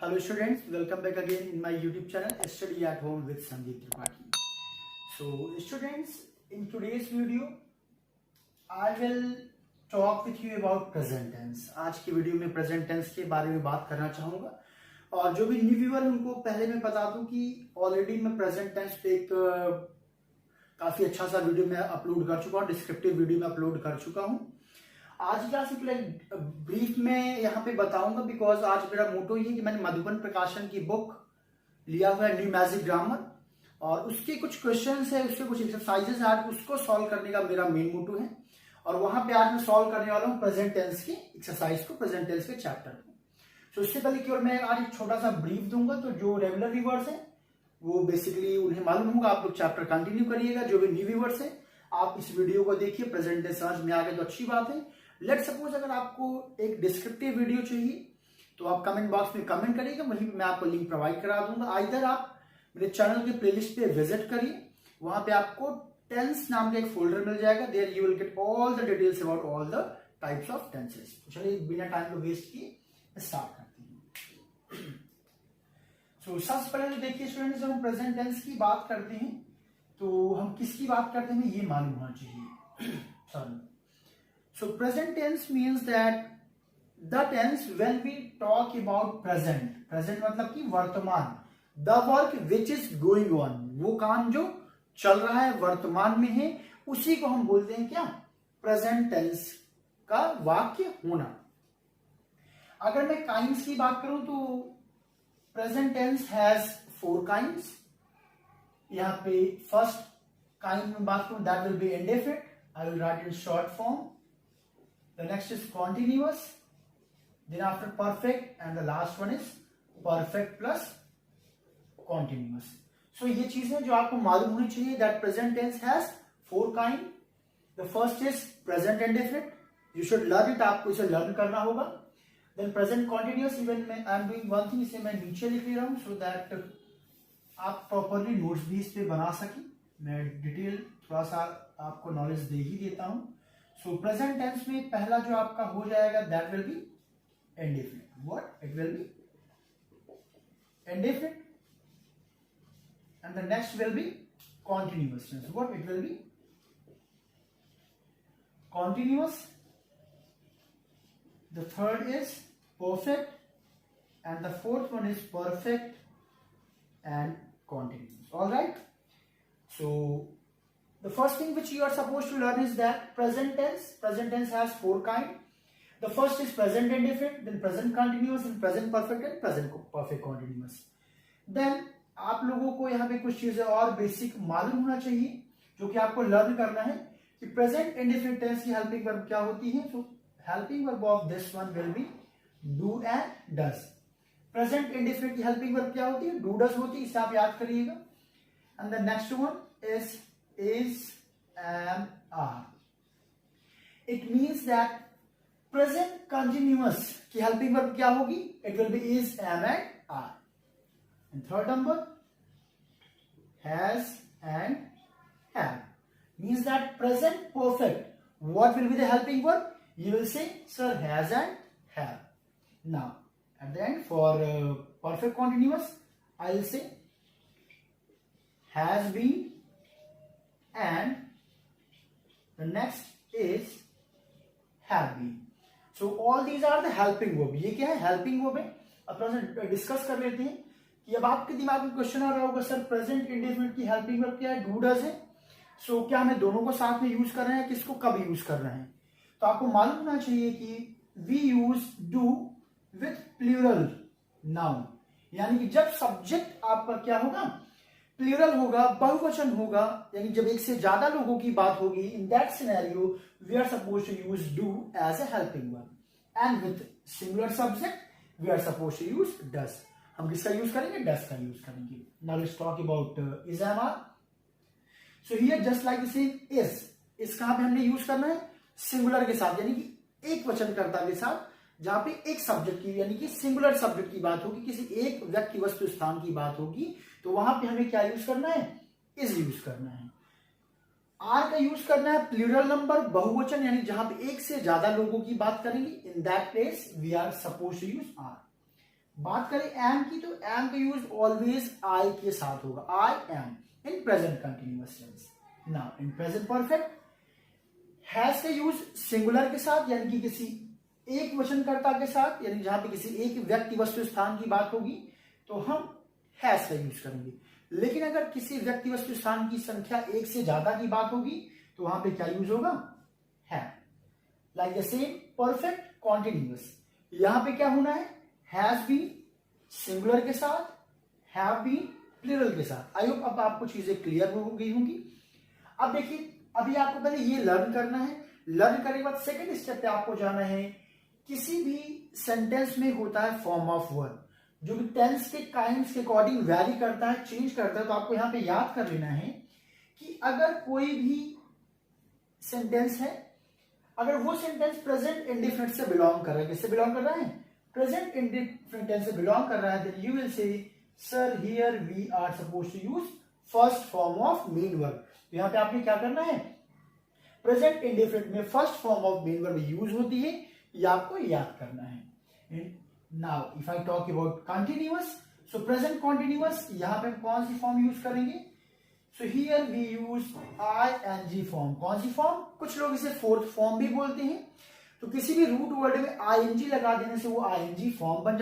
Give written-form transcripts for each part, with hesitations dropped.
Hello students, welcome back again in my YouTube channel Study at Home with Sandeep Tripathi. So students, in today's video I will talk with you about present tense. आज की video में present tense के बारे में बात करना चाहूँगा और जो भी न्यू व्यूअर उनको पहले मैं बता दूं कि ऑलरेडी मैं present tense पे एक काफी अच्छा सा वीडियो मैं अपलोड कर चुका हूँ, डिस्क्रिप्टिव वीडियो में अपलोड कर चुका हूँ। आज क्लास ब्रीफ में यहाँ पे बताऊंगा बिकॉज आज मेरा मोटो ये है कि मैंने मधुबन प्रकाशन की बुक लिया हुआ है न्यू मैजिक ग्रामर और उसके कुछ क्वेश्चंस है, उसके कुछ एक्सरसाइजेस आज उसको सॉल्व करने का मेरा मेन मोटो है और वहां पे आज मैं सॉल्व करने वाला हूँ प्रेजेंट टेंस की एक्सरसाइज को, प्रेजेंट टेंस के चैप्टर को। तो इससे पहले की ओर मैं आज एक छोटा सा ब्रीफ दूंगा, तो जो रेगुलर व्यूअर्स है वो बेसिकली उन्हें मालूम होगा, आप लोग चैप्टर कंटिन्यू करिएगा। जो भी न्यू व्यूअर्स है आप इस वीडियो को देखिए, प्रेजेंट टेंस समझ में आ गए तो अच्छी बात है। लेट सपोज अगर आपको एक डिस्क्रिप्टिव वीडियो चाहिए तो आप कमेंट बॉक्स में कमेंट करिएगा, वहीं मैं आपको लिंक प्रोवाइड करा दूंगा। इधर आप मेरे चैनल के प्लेलिस्ट पे विजिट करिए, वहां पे आपको टेंस नाम का एक फोल्डर मिल जाएगा। There you will get all the details about all the types of tenses. तो चलिए बिना टाइम को वेस्ट किए स्टार्ट करते हैं। सो सबसे पहले तो देखिए स्टूडेंट्स, जब हम प्रेजेंट टेंस की बात करते हैं तो हम किसकी बात करते हैं ये मालूम होना चाहिए। Sorry, so present tense means that the tense when we talk about present मतलब कि वर्तमान, the work which is going on, वो काम जो चल रहा है वर्तमान में है उसी को हम बोलते हैं क्या, प्रेजेंट टेंस का वाक्य होना। अगर मैं काइंड्स की बात करूं तो प्रेजेंट टेंस हैज 4 काइंड्स। यहाँ पे फर्स्ट काइंड में बात करूं that will be indefinite, I will write in short form. The next is continuous, then after perfect and the last one is perfect plus continuous. So ये चीजें जो आपको मालूम होनी चाहिए that present tense has 4 kind. The first is present indefinite. You should learn it, आपको इसे learn करना होगा. Then present continuous, even I am doing one thing, इसे मैं नीचे लिख ले रहा हूँ so that आप properly notes भी इस पे बना सकें। मैं डिटेल थोड़ा सा आपको नॉलेज दे ही देता हूँ। सो प्रेजेंट टेंस में पहला जो आपका हो जाएगा that will be indefinite. What it will be indefinite and the next will be continuous tense. What it will be continuous. The third is perfect and the fourth one is perfect and continuous. Alright, so the first thing which you are supposed to learn is that present tense has 4 kind. The first is present indefinite, then present continuous, then present perfect and present perfect continuous. Then आप लोगों को यहाँ पे कुछ चीजें और basic मालूम होना चाहिए जो कि आपको लर्न करना है कि प्रेजेंट इंडेफिनिट टेंस की हेल्पिंग वर्ब क्या होती है। तो helping verb of this one will be do and does. Present indefinite की हेल्पिंग वर्ब क्या होती है, डू डज होती है, इसे आप याद करिएगा। And the next one is and are. It means that present continuous की helping verb क्या होगी, it will be is, am and are. And third number has and have means that present perfect, what will be the helping verb, you will say sir has and have. Now at the end for perfect continuous I will say has been and the next is have been. So all these are the helping verb. ये क्या है, helping verb है। अब थोड़ा discuss कर लेते हैं कि अब आपके दिमाग में क्वेश्चन आ रहा होगा सर प्रेजेंट इंडेफिनिट की हेल्पिंग वर्ब क्या है, डू डज है। सो क्या हमें दोनों को साथ में यूज कर रहे हैं, किसको कब यूज कर रहे हैं। तो आपको मालूम होना चाहिए कि we use do with plural noun, यानी कि जब सब्जेक्ट आपका क्या होगा, प्लूरल होगा, बहुवचन होगा, यानी जब एक से ज्यादा लोगों की बात होगी, in that scenario we are suppose to use do as a helping verb and with singular subject we are suppose to use does. हम किसका यूज करेंगे, डज का यूज करेंगे। Now let's talk about is am are. So here just like the same is, इस कहां पे हमने यूज करना है, सिंगुलर के साथ, यानी कि एक वचनकर्ता के साथ, जहां पे एक सब्जेक्ट की यानी कि सिंगुलर सब्जेक्ट की बात होगी, किसी एक व्यक्ति वस्तु स्थान की बात होगी, तो वहां पे हमें क्या यूज करना है, इज यूज करना है। आर का यूज करना है प्लूरल नंबर, बहुवचन, यानी जहां पे एक से ज्यादा लोगों की बात करेंगे, in that case we are suppose to use are. बात करें एम की, तो एम का यूज ऑलवेज आई के साथ होगा, I am in present continuous tense. Now in present perfect has का यूज सिंगुलर के साथ, यानी कि किसी एक वचनकर्ता के साथ, यानी जहां पे किसी एक व्यक्ति वस्तु स्थान की बात होगी तो हम हैज का यूज करेंगे। लेकिन अगर किसी व्यक्ति वस्तु स्थान की संख्या एक से ज्यादा की बात होगी तो वहां पे क्या यूज होगा, है। Like the same perfect continuous, यहां पे क्या होना है, हैज बीन सिंगुलर के साथ, हैव बीन प्लूरल के साथ। आई होप अब आपको चीजें क्लियर हो गई होंगी। अब देखिए, अभी आपको पहले ये लर्न करना है। लर्न करने के बाद सेकंड स्टेप पे आपको जाना है, किसी भी सेंटेंस में होता है फॉर्म ऑफ वर्ब, जो भी टेंस के काइंड्स के अकॉर्डिंग वैरी करता है, चेंज करता है। तो आपको यहां पे याद कर लेना है कि अगर कोई भी सेंटेंस है, अगर वो सेंटेंस प्रेजेंट इंडिफिनिट से बिलोंग कर रहा है, किससे बिलोंग कर रहा है, प्रेजेंट इंडिफिनिट टेंस से बिलोंग कर रहा है, then you will say sir here we are supposed to use first form of main verb. तो यहां पे आपने क्या करना है, प्रेजेंट इंडिफिनिट में first form of main verb use होती है, ये आपको याद करना है। Now if I talk about continuous, so present continuous, यहां पे कौन सी फॉर्म यूज करेंगे, so here we use ING form. कौन सी फॉर्म, कुछ लोग इसे फोर्थ फॉर्म भी बोलते हैं। तो किसी भी रूट वर्ड में ING लगा देने से वो ING फॉर्म बन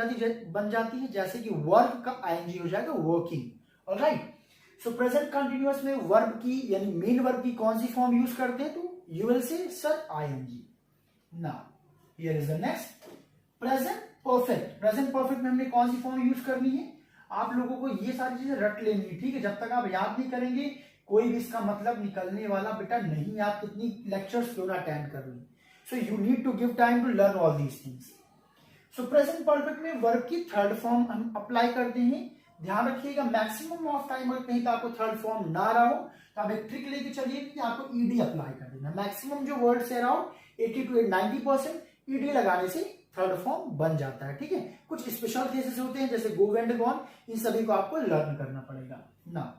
जाती है, जैसे कि वर्क का ING हो जाएगा वर्किंग। ऑलराइट, सो प्रेजेंट कंटिन्यूअस में वर्ब की यानी मेन वर्ब की कौन सी फॉर्म यूज करते हैं, तो you will say sir ING। Now here is the next present perfect. Present perfect में हमने कौन सी फॉर्म यूज करनी है, आप लोगों को ये सारी चीजें रट लेनी है, ठीक है। जब तक आप याद नहीं करेंगे कोई भी इसका मतलब निकलने वाला बेटा नहीं, आप कितनी लेक्चर्स क्यों ना अटेंड कर लें। So you need to give time to learn all these things. So present perfect में वर्ब की थर्ड फॉर्म हम अप्लाई करते हैं। ध्यान रखिएगा, मैक्सिमम ऑफ टाइम अगर कहीं पे आपको थर्ड फॉर्म ना रहा हो तो आप एक ट्रिक लेके चलिए कि आपको ईडी अप्लाई कर देना। मैक्सिमम जो वर्ड्स है अराउंड 80 to 90% ईडी लगाने से थर्ड फॉर्म बन जाता है, ठीक है। कुछ स्पेशल केसेस होते हैं जैसे गो एंड गॉन, इन सभी को आपको लर्न करना पड़ेगा। Now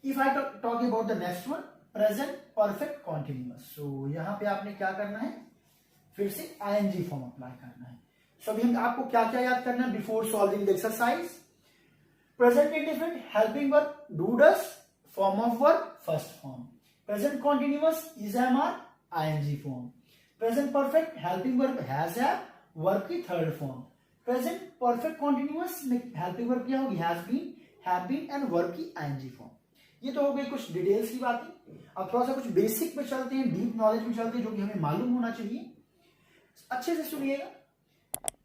if I talk about the next one, present perfect continuous. So यहां पे आपने क्या करना है, फिर से ING फॉर्म अप्लाई करना है। सो अभी आपको क्या क्या याद करना है before solving the exercise, present indefinite helping verb do does, form of verb first form, present continuous is am are ING form, present perfect helping verb has have, verb की third form, present perfect continuous में helping verb क्या होगी, has been, have been and verb की ING form. ये तो हो गई कुछ डिटेल्स की बातें। अब थोड़ा सा कुछ बेसिक पे चलते हैं, डीप नॉलेज में चलते हैं, जो कि हमें मालूम होना चाहिए। अच्छे से सुनिएगा।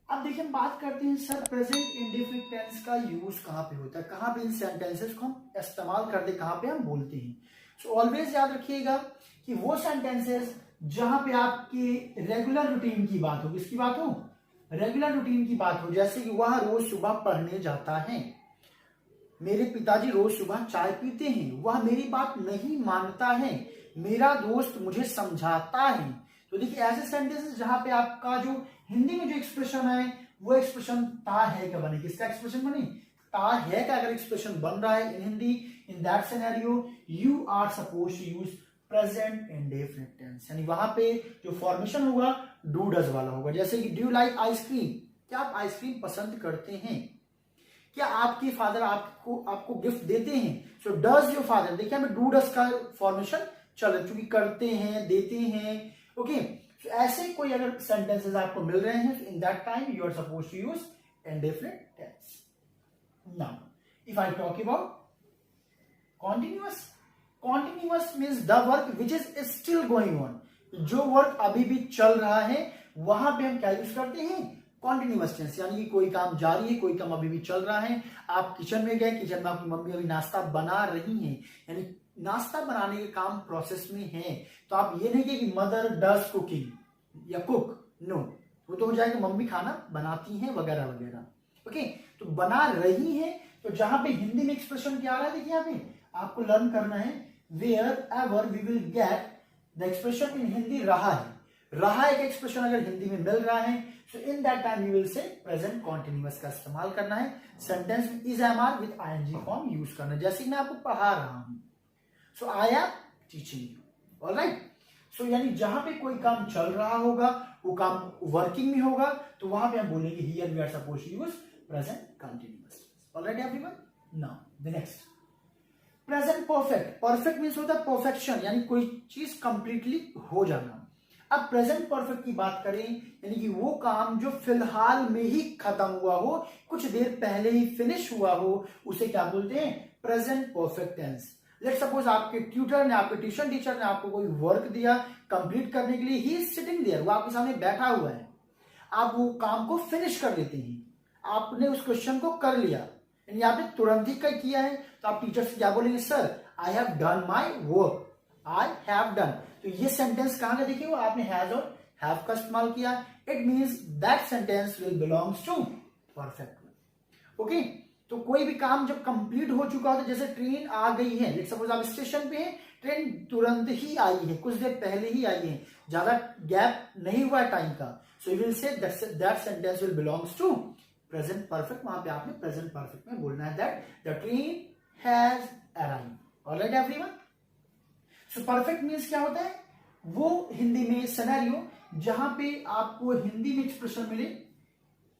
अब देखिए हम बात करते हैं सर प्रेजेंट इंडेफिनिट टेंस का यूज कहां पे होता है, कहां पे इन सेंटेंसेस को हम इस्तेमाल करते, कहां पे हम बोलते हैं। सो ऑलवेज याद रखिएगा कि वो सेंटेंसेस जहां पे आपके रेगुलर रूटीन की बात हो, किसकी बात हो, रेगुलर रूटीन की बात हो, जैसे कि वह रोज सुबह पढ़ने जाता है, मेरे पिताजी रोज सुबह चाय पीते हैं, वह मेरी बात नहीं मानता है, मेरा दोस्त मुझे समझाता है। तो देखिए ऐसे सेंटेंसेस जहां पे आपका जो हिंदी में जो एक्सप्रेशन है वो एक्सप्रेशन ता है का बने, किसका एक्सप्रेशन बने, ता है का अगर एक्सप्रेशन बन रहा है in Hindi, in that scenario you are suppose to use present indefinite tense, यानी वहां पे जो फॉर्मेशन होगा डू डज वाला होगा। जैसे कि डू यू लाइक आइसक्रीम, क्या आप आइसक्रीम पसंद करते हैं, क्या आपके फादर आपको गिफ्ट देते हैं, सो डज योर फादर, देखिए हमें डू डज का फॉर्मेशन चल रहा है, चूंकि करते हैं, देते हैं, ओके। सो ऐसे कोई अगर सेंटेंसेस आपको मिल रहे हैं, in that time you are suppose to use indefinite tense. Now if I talk about continuous, continuous means the work which is still going on, जो वर्क अभी भी चल रहा है वहां पे हम क्या यूज करते हैं, कॉन्टिन्यूअस टेंस, यानी कि कोई काम जारी है, कोई काम अभी भी चल रहा है। आप किचन में गए, किचन में आपकी मम्मी अभी नाश्ता बना रही है, यानी नाश्ता बनाने के काम प्रोसेस में है। तो आप ये नहीं कि मदर डज कुकिंग या कुक, नो, वो तो हो जाएगा मम्मी खाना बनाती हैं वगैरह वगैरह, ओके। तो बना रही है, तो जहां पे हिंदी में एक्सप्रेशन क्या आ रहा है, देखिए यहाँ पे आपको लर्न करना है, wherever we will get the expression in Hindi रहा है, रहा एक एक्सप्रेशन अगर हिंदी में मिल रहा है, so in that time you will say present continuous का इस्तेमाल करना है। सेंटेंस में is am are with ING form use करना है, जैसे मैं आपको पढ़ा रहा हूं, so I am teaching you, alright. So यानी जहां पे कोई काम चल रहा होगा, वो काम वर्किंग में होगा, तो वहां पे हम बोलेंगे here we are suppose to use present continuous. Alright everyone, now the next present perfect. Perfect means होता है परफेक्शन, यानी कोई चीज कंप्लीटली हो जाना। अब प्रेजेंट परफेक्ट की बात करें, यानी कि वो काम जो फिलहाल में ही खत्म हुआ हो, कुछ देर पहले ही फिनिश हुआ हो, उसे क्या बोलते हैं? Present perfect tense. Let's suppose आपके ट्यूटर ने, आपके ट्यूशन टीचर ने आपको कोई वर्क दिया कंप्लीट करने के लिए, ही इज सिटिंग देयर, वो आपके सामने बैठा हुआ है, आप वो काम को फिनिश कर लेते हैं, आपने उस क्वेश्चन को कर लिया, यानी आपने तुरंत ही किया है, तो आप टीचर से क्या बोलेंगे? Sir I have done my work, I have done. तो ये सेंटेंस कहां का देखिए, वो आपने हैज और हैव का इस्तेमाल किया, it means that sentence will belongs to perfect. Okay, तो कोई भी काम जब कंप्लीट हो चुका हो, तो जैसे ट्रेन आ गई है, लेट्स सपोज आप स्टेशन पे हैं, ट्रेन तुरंत ही आई है, कुछ देर पहले ही आई है, ज्यादा गैप नहीं हुआ है टाइम का, so you will say that sentence will belongs to present perfect. वहां पे आपने प्रेजेंट परफेक्ट में बोलना है that the train has arrived. Alright everyone, so perfect means क्या होता है? वो हिंदी में सिनेरियो जहां पे आपको हिंदी में एक्सप्रेशन मिले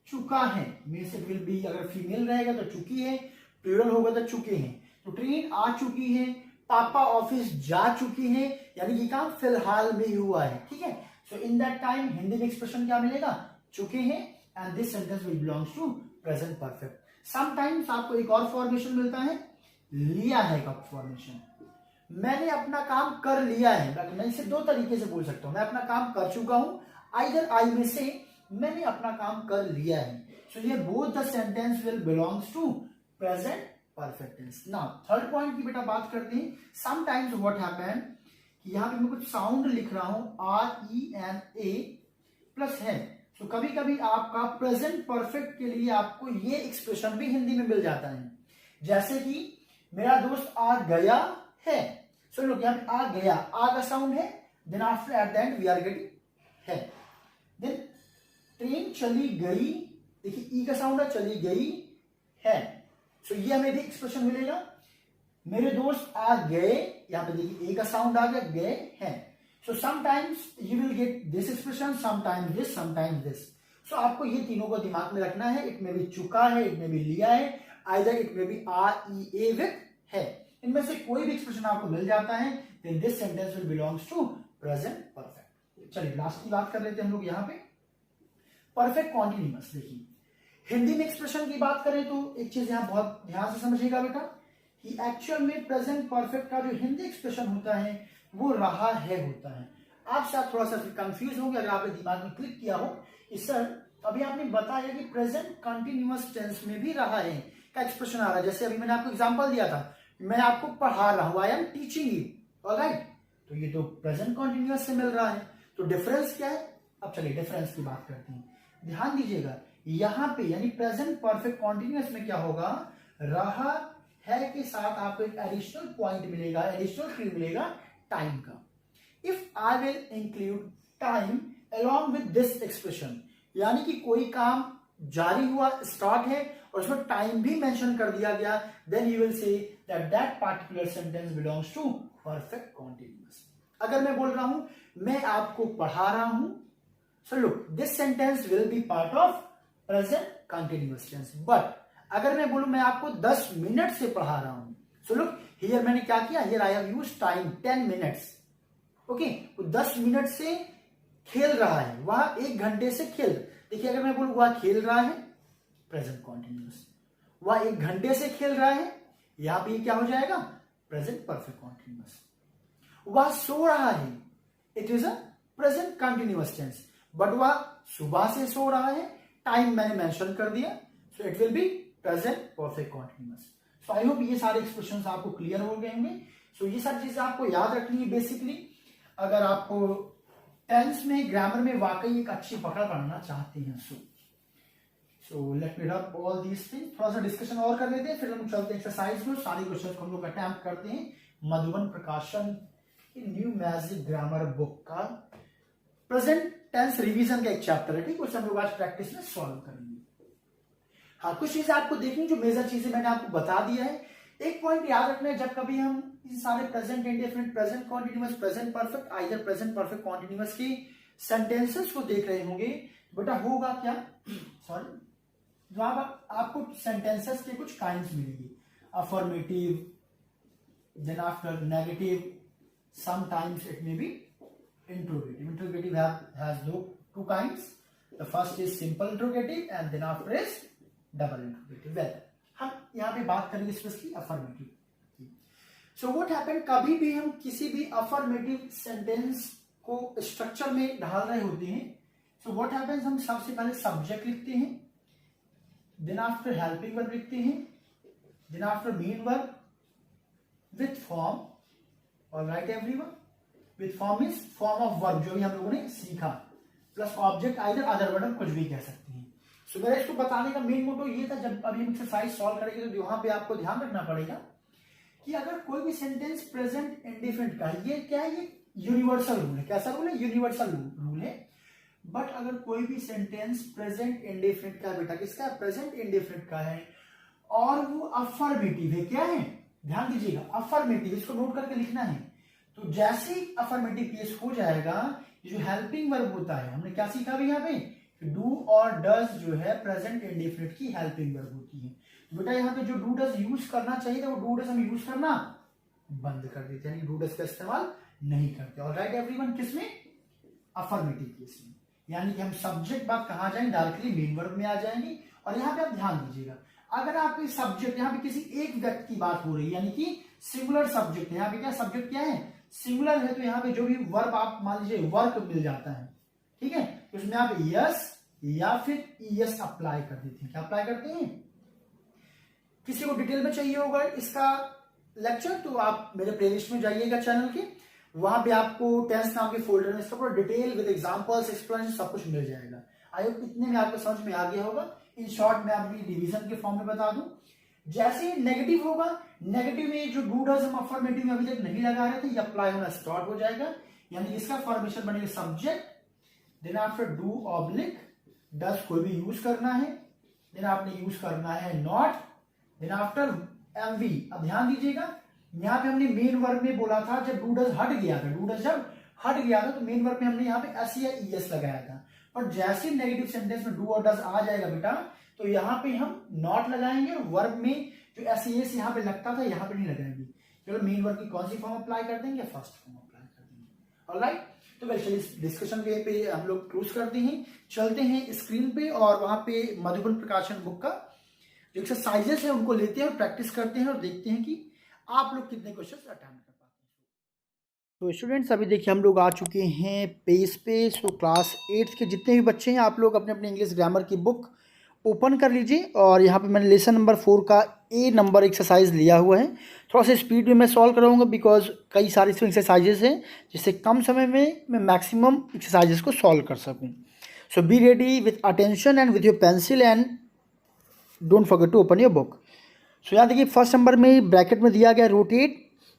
चुका है, मींस इट विल बी, अगर फीमेल रहेगा तो चुकी है, प्लूरल होगा तो चुके हैं। तो ट्रेन आ चुकी है, पापा ऑफिस जा चुकी है, यानी ये काम फिलहाल में ही हुआ है, ठीक है। So in that time Hindi में एक्सप्रेशन क्या मिलेगा? चुके हैं, and this sentence will belongs to present perfect. Sometimes आपको एक और फॉर्मेशन मिलता है, लिया है का फॉर्मेशन। मैंने अपना काम कर लिया है, मैं इसे दो तरीके से बोल सकता हूं, मैं अपना काम कर चुका हूं, आइदर आई में से मैंने अपना काम कर लिया है। सो ये both the sentence will belongs to present perfect tense. Now third point की बेटा बात करते हैं। समटाइम्स व्हाट हैपन, यहां पे मैं कुछ साउंड लिख रहा हूं, RENA प्लस है, तो कभी कभी आपका प्रेजेंट परफेक्ट के लिए आपको ये एक्सप्रेशन भी हिंदी में मिल जाता है, जैसे कि मेरा दोस्त आ गया है। सो लोग यहां पे आ गया, आ का साउंड है, then after at the end we are getting है। देन ट्रेन चली गई, देखिए ई का साउंड है, चली गई है, सो ये हमें भी एक्सप्रेशन मिलेगा। मेरे दोस्त आ गए, यहां पे देखिए ए का साउंड आ गया, गए हैं। So sometimes you will get this expression, sometimes this, sometimes this. So आपको ये तीनों को दिमाग में रखना है, इट में भी चुका है, इट में भी लिया है, आइदर इट में भी REA विद है, इनमें से कोई भी एक्सप्रेशन आपको मिल जाता है, then this sentence will belongs to present perfect. चलिए लास्ट की बात कर लेते हैं हम लोग यहां पे, परफेक्ट कॉन्टिन्यूअस। देखिए हिंदी में एक्सप्रेशन की बात करें तो एक चीज यहां बहुत ध्यान से समझिएगा बेटा, कि एक्चुअल में प्रेजेंट परफेक्ट का जो हिंदी एक्सप्रेशन होता है वो रहा है होता है। आप शायद थोड़ा सा कंफ्यूज होंगे अगर आपने दिमाग में क्लिक किया हो कि सर अभी आपने बताया कि प्रेजेंट कंटिन्यूअस टेंस में भी रहा है का एक्सप्रेशन आ रहा है, जैसे अभी मैंने आपको एग्जांपल दिया था, मैं आपको पढ़ा रहा हूं, आई एम टीचिंग यू, ऑलराइट, तो ये तो प्रेजेंट कंटिन्यूअस से मिल रहा है, तो डिफरेंस क्या है? अब चलिए डिफरेंस की बात करते हैं। ध्यान दीजिएगा यहां पे, यानी प्रेजेंट परफेक्ट कंटिन्यूअस में क्या होगा, रहा है के साथ आपको एक एडिशनल पॉइंट मिलेगा, एडिशनल क्लू मिलेगा टाइम का। If I will include time along with this expression, यानी कि कोई काम जारी हुआ, स्टार्ट है और उसमें टाइम भी मेंशन कर दिया गया, then you will say that that particular sentence belongs to perfect continuous। अगर मैं बोल रहा हूं मैं आपको पढ़ा रहा हूं, so look this sentence will be part of present continuous tense, but अगर मैं बोलूं मैं आपको 10 मिनट से पढ़ा रहा हूं, so look here मैंने क्या किया, here I have used time 10 minutes, okay, वो 10 मिनट से खेल रहा है, वह 1 घंटे से खेल, देखिए अगर मैं बोलूं वह खेल रहा है, प्रेजेंट कॉन्टिन्यूअस, वह 1 घंटे से खेल रहा है, यहां पे क्या हो जाएगा, प्रेजेंट परफेक्ट कॉन्टिन्यूअस। वह सो रहा है, it is a present continuous tense, but वह सुबह से सो रहा है, टाइम मैंने मेंशन कर दिया, so it will be present perfect continuous. So I hope ये सारे एक्सप्रेशंस आपको क्लियर हो गए होंगे। सो ये सारी चीजें आपको याद रखनी है बेसिकली, अगर आपको टेंस में, ग्रामर में वाकई एक अच्छी पकड़ बनाना चाहते हैं। सो लेट मी रब ऑल दीज थिंग्स, थोड़ा सा डिस्कशन और कर लेते हैं, फिर हम चलते हैं एक्सरसाइज में, सारी क्वेश्चन को हम लोग अटेम्प्ट करते हैं मधुबन प्रकाशन की न्यू मैजिक ग्रामर बुक का प्रेजेंट टेंस रिवीजन का एक चैप्टर है, ठीक, उसे हम लोग आज प्रैक्टिस में सॉल्व करेंगे। हाँ, कुछ चीजें आपको देखनी, जो मेजर चीजें मैंने आपको बता दिया है एक पॉइंट याद रखना है, जब कभी हम इन सारे present indefinite, present continuous, present perfect, either present perfect continuous की सेंटेंसेस को देख रहे होंगे, बेटा होगा क्या, सॉरी, जहां आपको सेंटेंसेस के कुछ काइंड्स मिलेंगे, affirmative, then after negative, sometimes it may be interrogative. Interrogative has two kinds. The first is simple interrogative and then after is double interrogative. Well, हम यहाँ पे बात करेंगे specially affirmative. So what happen, कभी भी हम किसी भी अफर्मेटिव सेंटेंस को स्ट्रक्चर में ढाल रहे होते हैं, सो व्हाट हैपेंस, हम सबसे पहले सब्जेक्ट लिखते हैं, देन आफ्टर हेल्पिंग वर्ब लिखते हैं, then after main verb with form. Alright everyone, with form is form of verb, जो भी हम लोगों ने सीखा, plus object either other word, कुछ भी कह सकते हैं. सो मेरा इसको बताने का मेन मोटो ये था, जब अभी हम एक्सरसाइज सॉल्व करेंगे तो वहां पे आपको ध्यान रखना पड़ेगा कि अगर कोई भी सेंटेंस प्रेजेंट इंडेफिनिट का है, ये क्या है, ये यूनिवर्सल रूल है. कैसा रूल है, यूनिवर्सल रूल है. बट अगर कोई भी सेंटेंस प्रेजेंट इंडेफिनिट का है, बेटा किसका है, प्रेजेंट इंडेफिनिट का है, और वो अफर्मेटिव है, क्या है, ध्यान दीजिएगा, अफर्मेटिव, इसको नोट करके लिखना है. तो जैसे ही अफर्मेटिव केस हो जाएगा, जो हेल्पिंग वर्ब होता है, हमने क्या सीखा भी यहाँ पे, डू और डज जो है प्रेजेंट इंडेफिनिट की हेल्पिंग वर्ब होती है. तो बेटा यहाँ पे जो डू डज यूज करना चाहिए था, वो डू डज हम यूज करना बंद कर देते हैं, यानी डू डज का इस्तेमाल नहीं करते. ऑलराइट एवरीवन, किसमें, अफर्मेटिव केस में, यानी कि हम सब्जेक्ट बात कहाँ जाएंगे, डायरेक्टली मेन वर्ब में आ जाएंगे. और यहाँ पे आप ध्यान दीजिएगा, अगर आपके सब्जेक्ट यहाँ पे किसी एक व्यक्ति की बात हो रही है, यानी कि सिंगुलर सब्जेक्ट है, यहाँ पे क्या सब्जेक्ट क्या है, सिंगुलर है, तो यहाँ पे जो भी वर्ब आप मान लीजिए वर्क मिल जाता है, ठीक है, तो उसमें आप यस या फिर ईएस अप्लाई कर देते हैं. क्या अप्लाई करते हैं, किसी को डिटेल में चाहिए होगा इसका लेक्चर, तो आप मेरे प्लेलिस्ट में जाइएगा चैनल के, वहां पे आपको टेंस नाम के फोल्डर में इसका पूरा डिटेल विद एग्जांपल्स, एक्सप्लेनेशन सब कुछ मिल जाएगा. आई होप इतने में आपको समझ में आ गया होगा. इन शॉर्ट मैं अपनी रिवीजन के फॉर्म में बता दूं, जैसे नेगेटिव होगा, नेगेटिव में जो डू डज हम अफर्मेटिव में अभी तक नहीं लगा रहे थे, ये अप्लाई होना स्टार्ट हो जाएगा. यानी इसका फॉर्मेशन बनेगा subject, then after do oblique does कोई भी यूज करना है, देन आपने यूज करना है नॉट, देन आफ्टर एमवी. अब ध्यान दीजिएगा, यहाँ पे हमने मेन वर्ब में बोला था, जब डू डज हट गया था, डू डज जब हट गया था, तो मेन वर्ब में हमने यहाँ पे एस या ईएस लगाया था. पर जैसे नेगेटिव सेंटेंस में डू और डज आ जाएगा बेटा, तो यहाँ पे हम नॉट लगाएंगे, और वर्ब में जो एस ईएस यहाँ पे लगता था, यहाँ पे नहीं लगाएंगे. चलो मेन वर्ब की कौन सी फॉर्म अप्लाई कर देंगे, फर्स्ट फॉर्म अप्लाई कर देंगे. ऑलराइट, तो वेल चलिए इस डिस्कशन पे हम लोग क्लोज करते हैं, चलते हैं स्क्रीन पे, और वहां पे मधुबन प्रकाशन बुक का जो एक्सरसाइजेस है उनको लेते हैं और प्रैक्टिस करते हैं, और देखते हैं कि आप लोग कितने क्वेश्चन अटेम्प्ट कर पाते हैं. तो स्टूडेंट्स, अभी देखिए हम लोग आ चुके हैं पेज पे. सो क्लास 8 के जितने भी बच्चे हैं, आप लोग अपने अपने इंग्लिश ग्रामर की बुक ओपन कर लीजिए, और यहाँ पे मैंने लेसन नंबर 4 का ए नंबर एक्सरसाइज लिया हुआ है. थोड़ा सा स्पीड में मैं सॉल्व कराऊंगा, बिकॉज कई सारी इसमें एक्सरसाइजेस हैं, जिससे कम समय में मैं मैक्सिमम एक्सरसाइजेस को सॉल्व कर सकूं. So be ready with attention and with your pencil, and don't forget to open your book. So यहाँ देखिए फर्स्ट नंबर में ब्रैकेट में दिया गया रोटेट,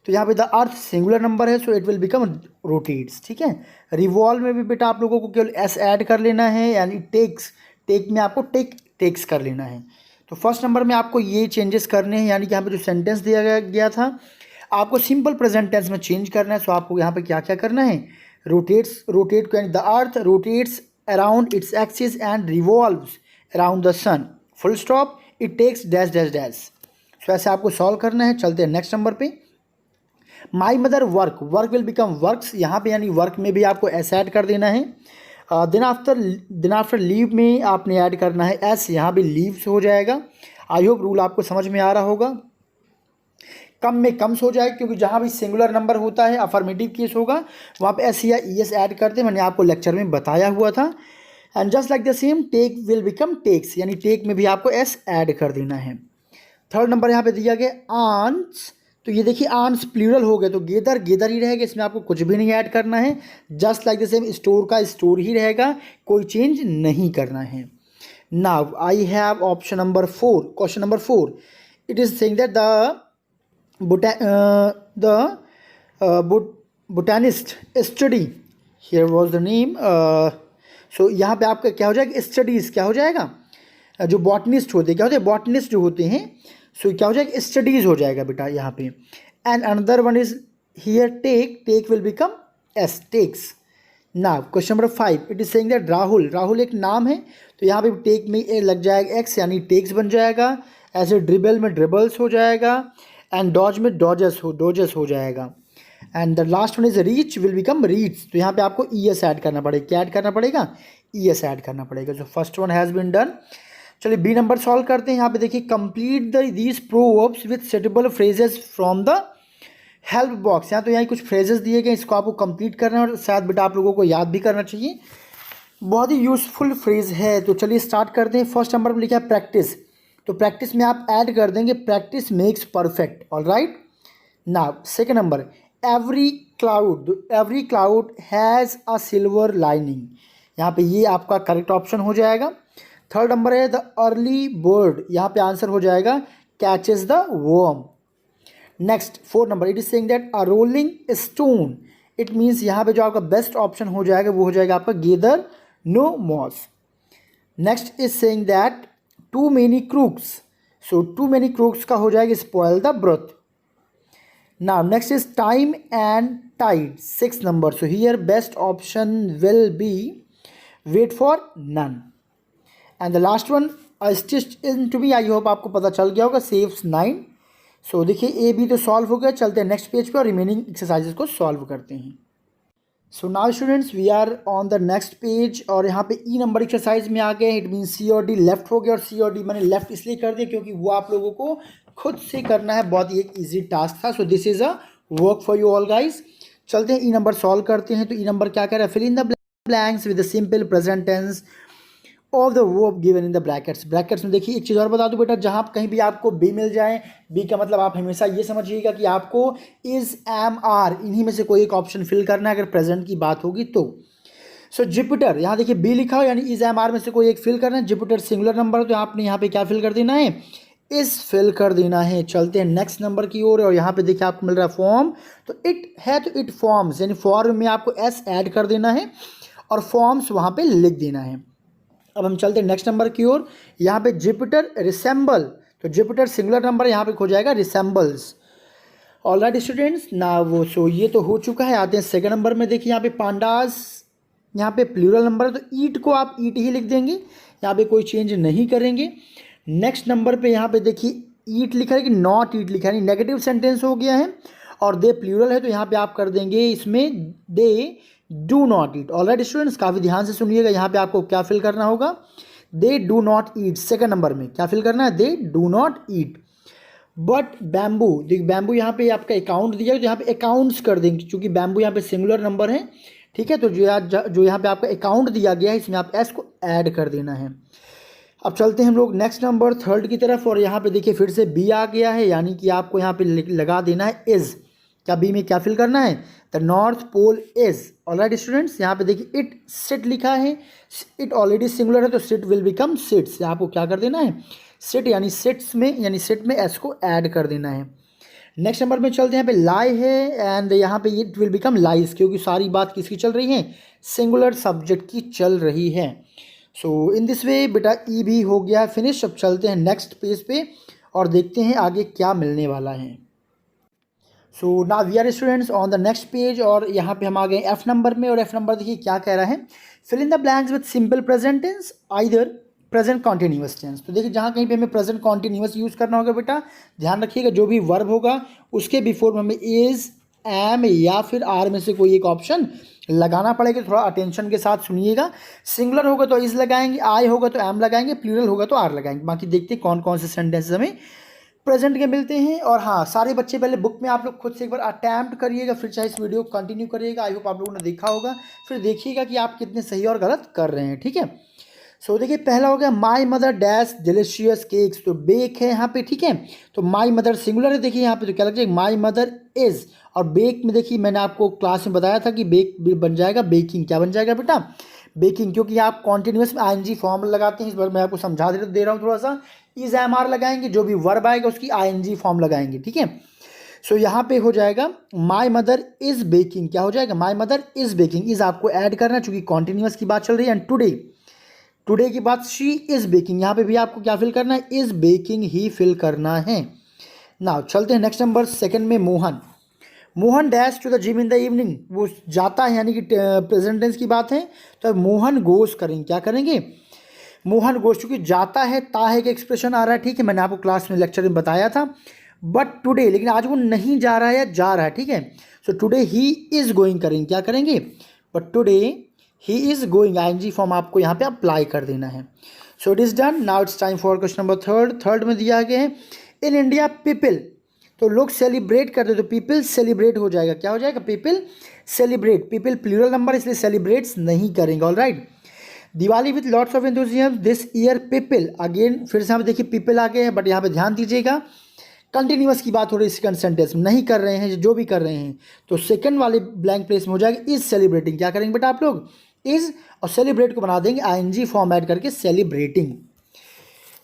तो यहाँ पे द अर्थ सिंगुलर नंबर है, so it will become rotates. ठीक है, रिवॉल्व में भी बेटा आप लोगों को केवल एस ऐड कर लेना है, यानी टेक्स, टेक में आपको टेक्स कर लेना है. तो फर्स्ट नंबर में आपको ये चेंजेस करने हैं, यानी कि यहाँ पे जो सेंटेंस दिया गया था आपको सिंपल प्रेजेंट टेंस में चेंज करना है. सो आपको यहाँ पे क्या क्या करना है, रोटेट को, यानी the earth rotates around its axis and revolves around the sun, full stop, it takes dash dash dash. So ऐसे आपको सॉल्व करना है. चलते हैं नेक्स्ट नंबर पे. My mother work will become works, यहाँ पे यानी वर्क में भी आपको एस ऐड कर देना है. दिन आफ्टर लीव में आपने ऐड करना है एस, यहाँ भी लीव्स हो जाएगा. आई होप रूल आपको समझ में आ रहा होगा. कम में कम्स हो जाएगा, क्योंकि जहाँ भी सिंगुलर नंबर होता है, अफर्मेटिव केस होगा, वहाँ पे एस या ई एस ऐड करते हैं, मैंने आपको लेक्चर में बताया हुआ था. And just like the same take will become takes, यानी टेक में भी आपको एस ऐड कर देना है. थर्ड नंबर यहाँ पे दिया गया आंस, तो ये देखिए आंस प्लूरल हो गए, तो गेदर ही रहेगा, इसमें आपको कुछ भी नहीं ऐड करना है. Just like the same store का स्टोर ही रहेगा, कोई चेंज नहीं करना है. Now I have option number 4, question number 4. It is saying that botanist study, here was the name. So यहाँ पे आपका क्या हो जाएगा, स्टडीज क्या हो जाएगा, जो बॉटनिस्ट होते हैं, क्या होते हैं, बॉटनिस्ट जो होते हैं. सो क्या हो जाएगा, स्टडीज हो जाएगा बेटा यहाँ पे। And another one is here take, take will become S, takes. Now question number 5, it is saying that Rahul, Rahul एक नाम है, तो यहाँ पे टेक में ए लग जाएगा एक्स, यानी टेक्स बन जाएगा। ऐसे ड्रिबल में ड्रिबल्स हो जाएगा, एंड डॉज में डोजेस हो जाएगा। And the last one is reach will become reads, तो यहाँ पे आपको ई एस ऐड करना पड़ेगा। क्या ऐड करना पड़ेगा, ई एस ऐड करना पड़ेगा। जो first one has been done. चलिए बी नंबर सॉल्व करते हैं। यहाँ पे देखिए, complete these proverbs with suitable phrases from the help box. यहाँ तो यहाँ कुछ फ्रेजेस दिए गए, इसको आपको कंप्लीट करना है और शायद बेटा आप लोगों को याद भी करना चाहिए। बहुत ही यूजफुल फ्रेज है। तो चलिए स्टार्ट करते हैं। फर्स्ट नंबर पर लिखा है प्रैक्टिस, तो प्रैक्टिस में आप ऐड कर देंगे practice makes perfect. All right. Now second number, every cloud has a silver lining, यहाँ पे ये आपका करेक्ट ऑप्शन हो जाएगा। थर्ड नंबर है द अर्ली बर्ड, यहाँ पे आंसर हो जाएगा catches the worm. Next fourth number, it is saying that a rolling stone, it means यहाँ पे जो आपका बेस्ट ऑप्शन हो जाएगा वो हो जाएगा आपका gather no moss. Next is saying that too many crooks, so too many crooks का हो जाएगा spoil the broth. Now next is time and tide, six number, so here best option will be wait for none. And the last one stitch in to be, I hope आपको पता चल गया होगा, saves 9। सो देखिए A B तो solve हो गया। चलते हैं नेक्स्ट पेज पे और रिमेनिंग एक्सरसाइजेस को सॉल्व करते हैं। So now students we are on the next page और यहाँ पे ई नंबर एक्सरसाइज में आ गए। इट मीन सी और डी लेफ्ट हो गया, और सी और डी मैंने लेफ्ट इसलिए कर दिया क्योंकि वो आप लोगों को खुद से करना है, बहुत ही एक ईजी टास्क था। So this is a work for you all guys. चलते हैं ई नंबर सॉल्व करते हैं। तो ई नंबर क्या कह रहा है, fill in the blanks with the simple present tense of the verb given in the brackets. Brackets में देखिए एक चीज़ और बता दूं बेटा, जहाँ कहीं भी आपको बी मिल जाए, बी का मतलब आप हमेशा ये समझिएगा कि आपको इज, एम, आर इन्हीं में से कोई एक ऑप्शन फिल करना है अगर प्रेजेंट की बात होगी तो। सो जुपिटर, यहाँ देखिए बी लिखा हो यानी इज, एम, आर में से कोई एक फिल करना है। जुपिटर सिंगुलर नंबर, तो आपने यहाँ पे क्या फिल कर देना है, इस फिल कर देना है। चलते हैं नेक्स्ट नंबर की ओर और यहाँ पे देखिए आपको मिल रहा है फॉर्म, तो इट है तो इट फॉर्म्स, यानी फॉर्म में आपको एस ऐड कर देना है और फॉर्म्स वहाँ पे लिख देना है। अब हम चलते हैं नेक्स्ट नंबर की ओर। यहाँ पे जुपिटर रिसेंबल, तो जुपिटर सिंगुलर नंबर यहाँ पे हो जाएगा रिसेंबल्स। ऑलराइट स्टूडेंट्स, ना वो सो ये तो हो चुका है। आते हैं सेकंड नंबर में। देखिए यहाँ पे पांडास, यहाँ पे प्लूरल नंबर है तो ईट को आप ईट ही लिख देंगे, यहाँ पे कोई चेंज नहीं करेंगे। नेक्स्ट नंबर पे यहाँ पे देखिए ईट लिखा है कि नॉट ईट लिखा है, यानी नेगेटिव सेंटेंस हो गया है और दे प्लूरल है तो यहाँ पे आप कर देंगे इसमें they do not eat. Alright students, काफ़ी ध्यान से सुनिएगा, यहाँ पे आपको क्या फिल करना होगा, they do not eat. Second number में क्या फिल करना है, they do not eat. But bamboo, देखिए बैम्बू यहाँ पे आपका अकाउंट दिया है तो यहाँ पे अकाउंट्स कर देंगे क्योंकि बैम्बू यहाँ पे सिंगुलर नंबर है, ठीक है। तो जो यहाँ पे आपका अकाउंट दिया गया है इसमें आप एस को ऐड कर देना है। अब चलते हैं हम लोग नेक्स्ट नंबर थर्ड की तरफ और यहाँ पे देखिए फिर से बी आ गया है, यानी कि आपको यहाँ पे लगा देना है इज। क्या बी में क्या फिल करना है, the north pole is. Alright students, यहाँ पे देखिए इट सिट लिखा है, इट ऑलरेडी सिंगुलर है तो सिट विल बिकम सिट्स, आपको क्या कर देना है, सिट यानी सिट्स में, यानी सिट में एस को ऐड कर देना है। नेक्स्ट नंबर में चलते हैं, यहाँ पे लाई है एंड यहाँ पे इट विल बिकम लाइज, क्योंकि सारी बात किसकी चल रही है, सिंगुलर सब्जेक्ट की चल रही है। सो इन दिस वे बेटा ई भी हो गया फिनिश। अब चलते हैं नेक्स्ट पेज पे और देखते हैं आगे क्या मिलने वाला है। So now we are students on the next page और यहाँ पे हम आ गए एफ नंबर में और एफ नंबर देखिए क्या कह रहा है, fill in the blanks with simple present tense either present continuous tense. तो देखिए जहाँ कहीं पे हमें प्रेजेंट कॉन्टिन्यूअस यूज़ करना होगा बेटा, ध्यान रखिएगा जो भी वर्ब होगा उसके बिफोर में हमें इज, एम या फिर आर में से कोई एक ऑप्शन लगाना पड़ेगा। थोड़ा अटेंशन के साथ सुनिएगा। सिंगुलर होगा तो इज लगाएंगे, आई होगा तो एम लगाएंगे, प्लूरल होगा तो आर लगाएंगे। बाकी देखते हैं कौन कौन से सेंटेंसेस हमें प्रेजेंट के मिलते हैं। और हाँ, सारे बच्चे पहले बुक में आप लोग खुद से एक बार अटैम्प्ट करिएगा, फिर चाहे इस वीडियो को कंटिन्यू करिएगा। आई होप आप लोगों ने देखा होगा, फिर देखिएगा कि आप कितने सही और गलत कर रहे हैं, ठीक है। सो देखिए पहला हो गया my mother dash delicious cakes, तो बेक है यहाँ पे, ठीक है। तो माई मदर सिंगुलर है, देखिए यहाँ पे तो क्या लग जाएगा, माई मदर इज। और बेक में देखिए मैंने आपको क्लास में बताया था कि बेक बन जाएगा बेकिंग। क्या बन जाएगा बेटा, बेकिंग, क्योंकि आप कॉन्टिन्यूस में आईएनजी फॉर्म लगाते हैं। इस बार मैं आपको समझा दे रहा हूँ थोड़ा सा। इज एम आर लगाएंगे, जो भी वर्ब आएगा उसकी आईएनजी फॉर्म लगाएंगे, ठीक है। सो यहाँ पे हो जाएगा माई मदर इज बेकिंग। क्या हो जाएगा, my mother is baking. Is आपको ऐड करना है चूंकि कॉन्टिन्यूस की बात चल रही है। एंड टुडे के बाद शी इज़ बेकिंग, यहाँ पे भी आपको क्या फिल करना है, इज़ बेकिंग ही फिल करना है। नाउ चलते हैं नेक्स्ट नंबर सेकंड में, Mohan. Mohan dash to the gym in the evening, वो जाता है, यानी कि प्रेजेंट टेंस की बात है, तो मोहन गोज करेंगे, क्या करेंगे, मोहन गोज, चूँकि जाता है ताहे का एक्सप्रेशन आ रहा है, ठीक है, मैंने आपको क्लास में लेक्चर में बताया था। बट टुडे, लेकिन आज वो नहीं जा रहा है या जा रहा है, ठीक है, so today he is going करेंगे, क्या करेंगे, but today he is going, ING form आपको यहाँ पे अप्लाई कर देना है। So it is done. Now it's time for question number third में दिया गया है, इन इंडिया पीपल, तो लोग सेलिब्रेट करते, तो पीपल सेलिब्रेट हो जाएगा, क्या हो जाएगा, people celebrate, people plural number इसलिए सेलिब्रेट्स नहीं करेंगे। All right, Diwali with lots of enthusiasm this year people, again फिर से यहाँ पे देखिए पीपल आ गए हैं, बट यहाँ पे ध्यान दीजिएगा कंटिन्यूअस की बात हो रही है, सेकंड सेंटेंस में नहीं कर रहे हैं, जो भी कर रहे हैं, तो सेकंड वाले ब्लैंक प्लेस में हो जाएगा इज सेलिब्रेटिंग, क्या करेंगे बेटा आप लोग, इज, और सेलिब्रेट को बना देंगे आईएनजी फॉर्म ऐड करके सेलिब्रेटिंग।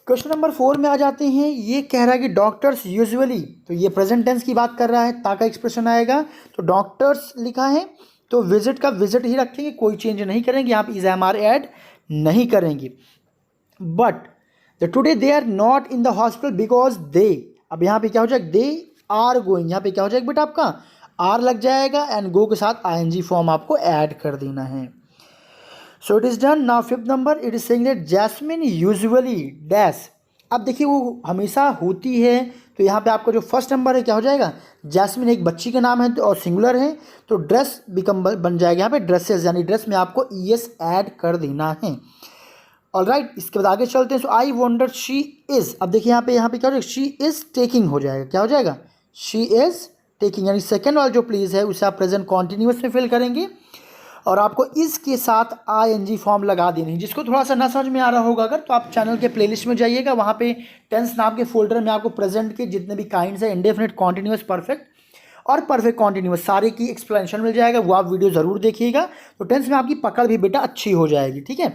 क्वेश्चन नंबर 4 में आ जाते हैं, ये कह रहा है कि डॉक्टर्स यूजुअली, तो ये प्रेजेंट टेंस की बात कर रहा है, ता का एक्सप्रेशन आएगा, तो डॉक्टर्स लिखा है, तो विजिट का विजिट ही रखेंगे, कोई चेंज नहीं करेंगे, यहाँ पे इज एम आर ऐड नहीं करेंगे। But the today they are not in the hospital because they, अब यहाँ पे क्या हो जाएगा, दे आर गोइंग, यहाँ पे क्या हो जाएगा बेटा आपका आर लग जाएगा, एंड गो के साथ आईएनजी फॉर्म आपको ऐड कर देना है। So it is done. Now fifth number, it is saying that Jasmine usually dash, अब देखिए वो हमेशा होती है, तो यहाँ पे आपका जो फर्स्ट नंबर है क्या हो जाएगा, जैस्मिन एक बच्ची का नाम है और सिंगुलर है, तो ड्रेस बिकम बन जाएगा यहाँ पे ड्रेसेस, यानी ड्रेस में आपको ईएस ऐड कर देना है। ऑल राइट, इसके बाद आगे चलते हैं। सो आई वॉन्डर शी इज़, अब देखिए यहाँ पे क्या हो जाएगा, शी इज़ टेकिंग हो जाएगा, क्या हो जाएगा, शी इज़ टेकिंग, यानी सेकेंड वाला जो प्लीज़ है उसे आप प्रेजेंट कॉन्टिन्यूस में फिल करेंगे, और आपको इसके साथ आईएनजी फॉर्म लगा देनी है। जिसको थोड़ा सा ना समझ में आ रहा होगा अगर, तो आप चैनल के प्लेलिस्ट में जाइएगा, वहाँ पे टेंस नाम के फोल्डर में आपको प्रेजेंट के जितने भी काइंड्स है, इंडेफिनिट, कॉन्टिन्यूस, परफेक्ट और परफेक्ट कॉन्टिन्यूस, सारे की एक्सप्लेनेशन मिल जाएगा, वो आप वीडियो ज़रूर देखिएगा, तो टेंस में आपकी पकड़ भी बेटा अच्छी हो जाएगी, ठीक है।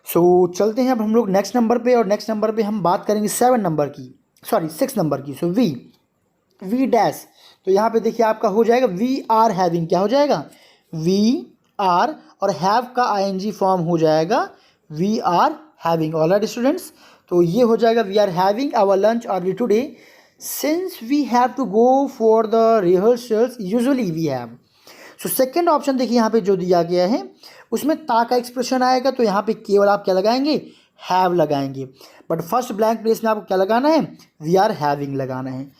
सो चलते हैं अब हम लोग नेक्स्ट नंबर पे, और नेक्स्ट नंबर पे हम बात करेंगे 7 नंबर की, सॉरी 6 नंबर की। सो वी डैश, तो यहाँ पे देखिए आपका हो जाएगा वी आर हैविंग, क्या हो जाएगा, वी आर, और हैव का आईएनजी फॉर्म हो जाएगा we are having. All right students, तो ये हो जाएगा we are having our lunch early today since we have to go for the rehearsals usually we have. So second option देखिए यहाँ पे जो दिया गया है उसमें ता का एक्सप्रेशन आएगा, तो यहाँ पे केवल आप क्या लगाएंगे, हैव लगाएंगे, बट फर्स्ट ब्लैंक प्लेस में आपको क्या लगाना है, वी आर हैविंग लगाना है।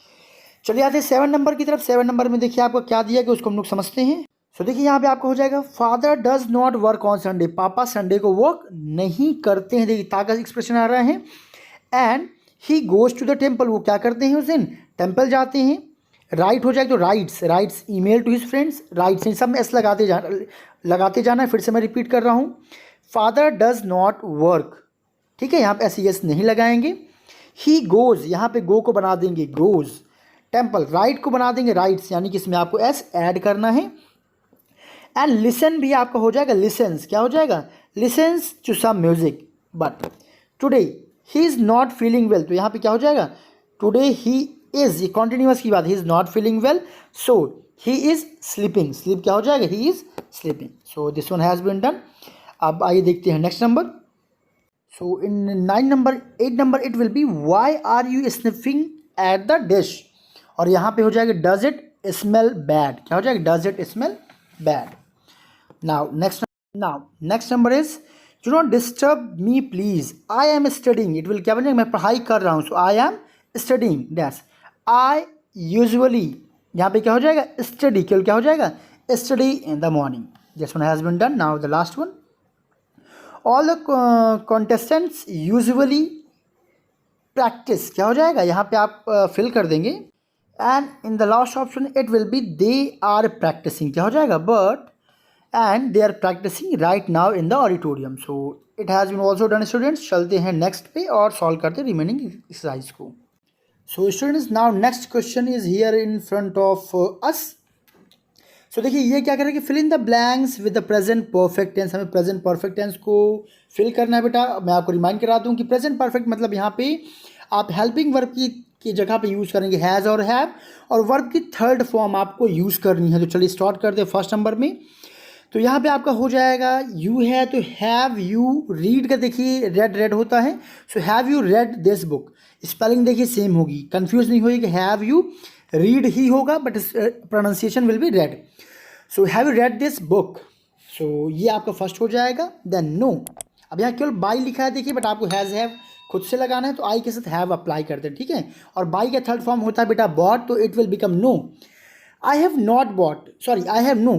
चलिए आते हैं 7 नंबर की तरफ। 7 नंबर में देखिए आपको क्या दिया गया उसको हम लोग समझते हैं। सो देखिए यहाँ पे आपको हो जाएगा father does not work on Sunday, पापा संडे को वर्क नहीं करते हैं, देखिए ता का एक्सप्रेशन आ रहा है, and he goes to the temple, वो क्या करते हैं उस दिन, टेम्पल जाते हैं। राइट हो जाएगा तो writes email to his friends, writes सब में एस लगाते जाना है, फिर से मैं रिपीट कर रहा हूँ, फादर डज नॉट वर्क, ठीक है, यहाँ पे ऐसे यस नहीं लगाएंगे। ही गोज, यहाँ पे गो को बना देंगे गोज, टेम्पल राइट को बना देंगे राइट्स, यानी कि इसमें आपको एस ऐड करना है, एंड लिसन भी आपका हो जाएगा लिसन्स, क्या हो जाएगा, listens to some music, but today he is not feeling well, तो यहाँ पे क्या हो जाएगा, टुडे ही इज़, ये कॉन्टिन्यूस की बात, he is not feeling well, so he is sleeping, sleep क्या हो जाएगा, he is sleeping. So this one has been done. अब आइए देखते हैं next number. So in 8 number it will be why are you sniffing at the dish, और यहाँ पे हो जाएगा डज इट स्मेल बैड, क्या हो जाएगा, does it smell bad. Now next number is do not disturb me please, I am studying, it will क्या बनेगा, मैं पढ़ाई कर रहा हूँ, so I am studying dash, I usually, यहाँ पे क्या हो जाएगा, स्टडी, केवल क्या हो जाएगा, study in the morning. This one has been done. Now the last one, all the contestants usually practice, क्या हो जाएगा, यहाँ पे आप फिल कर देंगे, and in the last option it will be they are practicing, क्या हो जाएगा, but and they are practicing right now in the auditorium. So it has been also done students. चलते हैं नेक्स्ट पे और सॉल्व करते हैं रिमेनिंग एक्सरसाइज को। So students now next question is here in front of us. So देखिए ये क्या करें कि fill in the blanks with the present perfect tense, हमें प्रेजेंट परफेक्ट टेंस को फिल करना है बेटा। मैं आपको रिमाइंड करा दूं कि प्रेजेंट परफेक्ट मतलब यहाँ पे आप हेल्पिंग वर्ब की जगह पे यूज़ करेंगे हैज़ और हैव, और वर्ब की थर्ड फॉर्म आपको यूज़ करनी है। तो चलिए स्टार्ट करते हैं फर्स्ट नंबर में। तो यहाँ पे आपका हो जाएगा यू है तो हैव यू, रीड का देखिए रेड रेड होता है, so have you read this book, spelling देखिए सेम होगी, कंफ्यूज नहीं होगी कि हैव यू रीड ही होगा but pronunciation will be read. So have you read this book, so ये आपका फर्स्ट हो जाएगा। देन नो, अब यहाँ केवल बाई लिखा है देखिए, बट आपको हैज़ हैव खुद से लगाना है तो आई के साथ हैव अप्लाई करते हैं, ठीक है। और बाई का थर्ड फॉर्म होता है बेटा बॉट, तो it will become no. I have not bought, sorry I have no,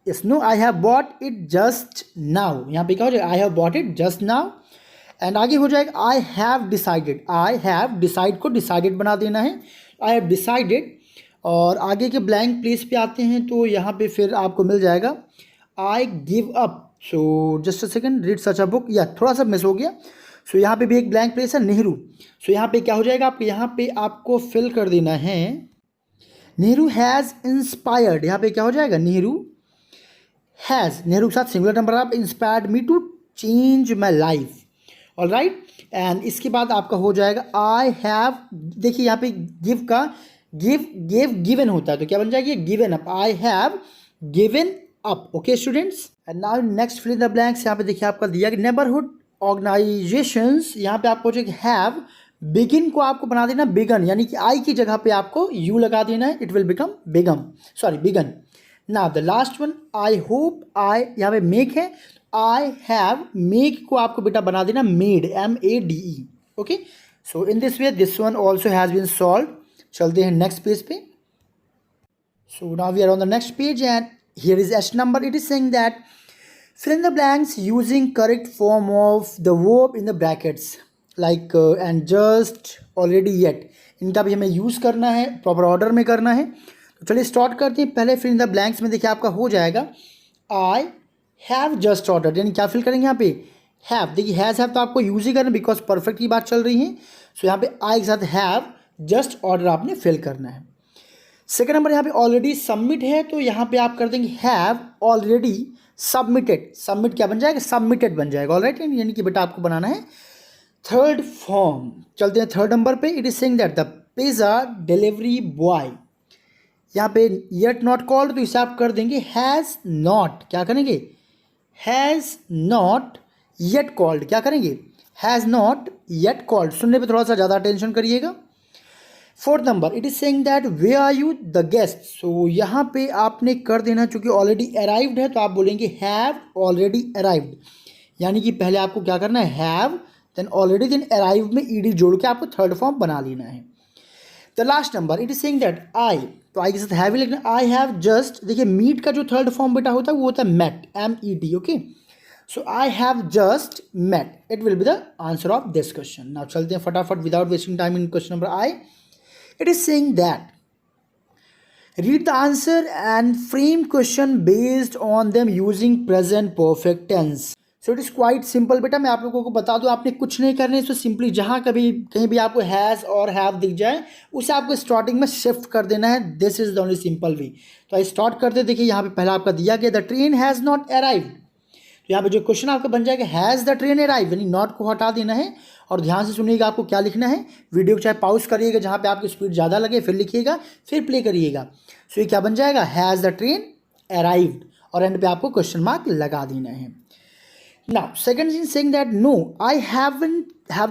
yes no I have bought it just now, यहाँ पे क्या हो जाएगा I have bought it just now. And आगे हो जाएगा I have decided, I have decide को decided बना देना है, आई हैव डिसाइडेड। और आगे के ब्लैंक प्लेस पे आते हैं तो यहाँ पे फिर आपको मिल जाएगा I give up, so just a second, read such a book, या थोड़ा सा मिस हो गया। सो यहाँ पे भी एक ब्लैंक प्लेस है नेहरू, सो यहाँ पे क्या हो जाएगा आपको, यहाँ पे आपको फिल कर देना है नेहरू हैज़ इंस्पायर्ड, यहाँ पे क्या हो जाएगा नेहरू हैज़, नेहरू के साथ सिंगुलर नंबर आप, inspired me to change my life, all right. And इसके बाद आपका हो जाएगा आई हैव, देखिए यहाँ पे गिव का गिवन होता है तो क्या बन जाएगी given up, I have given up, okay students. And now next fill in the blanks, यहाँ पे देखिए आपका दिया कि नेबरहुड ऑर्गेनाइजेशंस, यहाँ पे आपको जो हैव बिगिन को आपको बना देना बिगन, यानी कि आई की जगह पे आपको यू लगा देना है, it will become began, sorry begun. Now the last one I hope, I यहाँ पे मेक है, आई हैव मेक को आपको बेटा बना देना made, MADE, okay. So in this way this one also has been solve. चलते हैं नेक्स्ट पेज पे। So now we are on the next page and here is S number, it is saying that fill in the blanks using correct form of the verb in the brackets like and just, already, yet, इनका भी हमें use करना है, proper order में करना है। तो चलिए स्टार्ट करते हैं। पहले फिल इन द ब्लैंक्स में देखिए आपका हो जाएगा आई हैव जस्ट ऑर्डर, यानी क्या फिल करेंगे यहाँ पे हैव, देखिए हैज़ हैव तो आपको यूज़ ही करना बिकॉज परफेक्ट की बात चल रही है। सो यहाँ पे आई के साथ हैव जस्ट ऑर्डर आपने फिल करना है। सेकेंड नंबर यहाँ पे ऑलरेडी सबमिट है तो यहाँ पे आप कर देंगे हैव ऑलरेडी सबमिटेड, सबमिट क्या बन जाएगा सबमिटेड बन जाएगा, ऑलराइट, यानी कि बेटा आपको बनाना है थर्ड फॉर्म। चलते हैं थर्ड नंबर पे, it is saying that the pizza delivery boy, यहाँ पे येट नॉट कॉल्ड तो इसे आप कर देंगे हैज़ नॉट, क्या करेंगे हैज़ नॉट येट कॉल्ड, क्या करेंगे हैज़ नॉट येट कॉल्ड, सुनने पे थोड़ा सा ज़्यादा अटेंशन करिएगा। Fourth number, it is saying that we are you the guest, so यहाँ पे आपने कर देना, चूंकि ऑलरेडी अराइव्ड है तो आप बोलेंगे हैव ऑलरेडी अराइव्ड, यानी कि पहले आपको क्या करना है have then already then arrive में ईडी जोड़ के आपको थर्ड फॉर्म बना लेना है। The last number, it is saying that I, तो आई के साथ हैव ही लिखना, आई हैव जस्ट, देखिए मीट का जो थर्ड फॉर्म बेटा होता है वो होता है met, MET, okay. So I have just met, it will be the answer of this question. Now चलते हैं फटाफट without wasting time in question number I. It is saying that read the answer and frame question based on them using present perfect tense. So it is quite simple बेटा, मैं आप लोगों को बता दूं आपने कुछ नहीं करना है, तो सिंपली जहाँ कभी कहीं भी आपको हैज़ और हैव दिख जाए उसे आपको स्टार्टिंग में शिफ्ट कर देना है, this is the only simple way. तो आई स्टार्ट करते, देखिए यहाँ पे पहला आपका दिया गया the train has not arrived, तो यहाँ पे जो क्वेश्चन आपका बन जाएगा हैज़ द ट्रेन अराइव, यानी नॉट को हटा देना है। और ध्यान से सुनिएगा आपको क्या लिखना है, वीडियो को चाहे पॉज करिएगा जहाँ पे आपकी स्पीड ज़्यादा लगे फिर लिखिएगा, फिर प्ले करिएगा। सो ये क्या बन जाएगा हैज़ द ट्रेन अराइव्ड, और एंड पे आपको क्वेश्चन मार्क लगा देना है। Now second is saying that no I have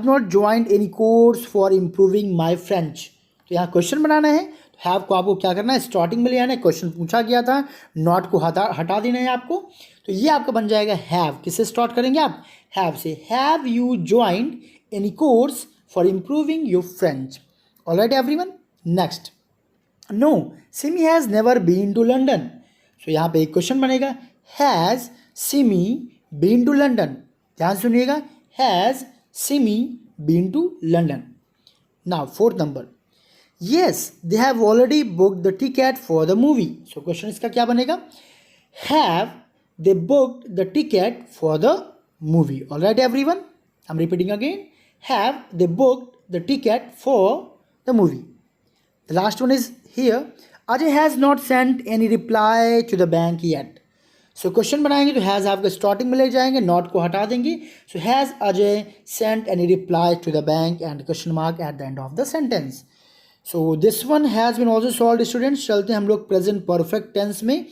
not joined any course for improving my French, तो यहाँ क्वेश्चन बनाना है, हैव को आपको क्या करना है स्टार्टिंग में ले आना है, क्वेश्चन पूछा गया था, नॉट को हटा देना है आपको, तो ये आपका बन जाएगा हैव। किससे स्टार्ट करेंगे आप हैव से, have you joined any course for improving your French, alright everyone. Next, no Simi has never been to London, so यहाँ पे एक क्वेश्चन बनेगा has Simi been to London, ध्यान सुनिएगा has Simi been to London. Now fourth number, yes they have already booked the ticket for the movie, so question इसका क्या बनेगा have they booked the ticket for the movie, all right everyone, I'm repeating again, have they booked the ticket for the movie. The last one is here, Ajay has not sent any reply to the bank yet, so question बनाएंगे तो has आपको starting में ले जाएंगे, not को हटा देंगे, so has Ajay sent any reply to the bank and question mark at the end of the sentence. So this one has been also solve students. चलते हैं हम लोग प्रेजेंट परफेक्ट टेंस में।